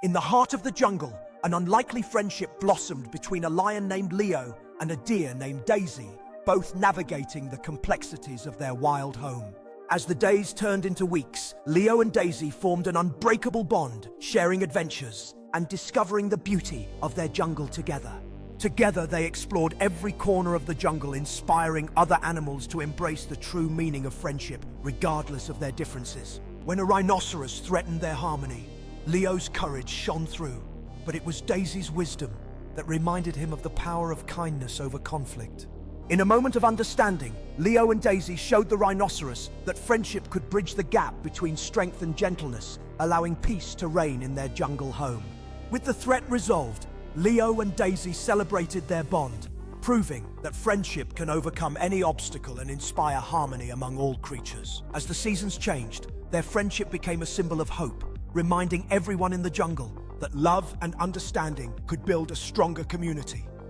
In the heart of the jungle, an unlikely friendship blossomed between a lion named Leo and a deer named Daisy, both navigating the complexities of their wild home. As the days turned into weeks, Leo and Daisy formed an unbreakable bond, sharing adventures and discovering the beauty of their jungle together. Together, they explored every corner of the jungle, inspiring other animals to embrace the true meaning of friendship, regardless of their differences. When a rhinoceros threatened their harmony, Leo's courage shone through, but it was Daisy's wisdom that reminded him of the power of kindness over conflict. In a moment of understanding, Leo and Daisy showed the rhinoceros that friendship could bridge the gap between strength and gentleness, allowing peace to reign in their jungle home. With the threat resolved, Leo and Daisy celebrated their bond, proving that friendship can overcome any obstacle and inspire harmony among all creatures. As the seasons changed, their friendship became a symbol of hope, reminding everyone in the jungle that love and understanding could build a stronger community.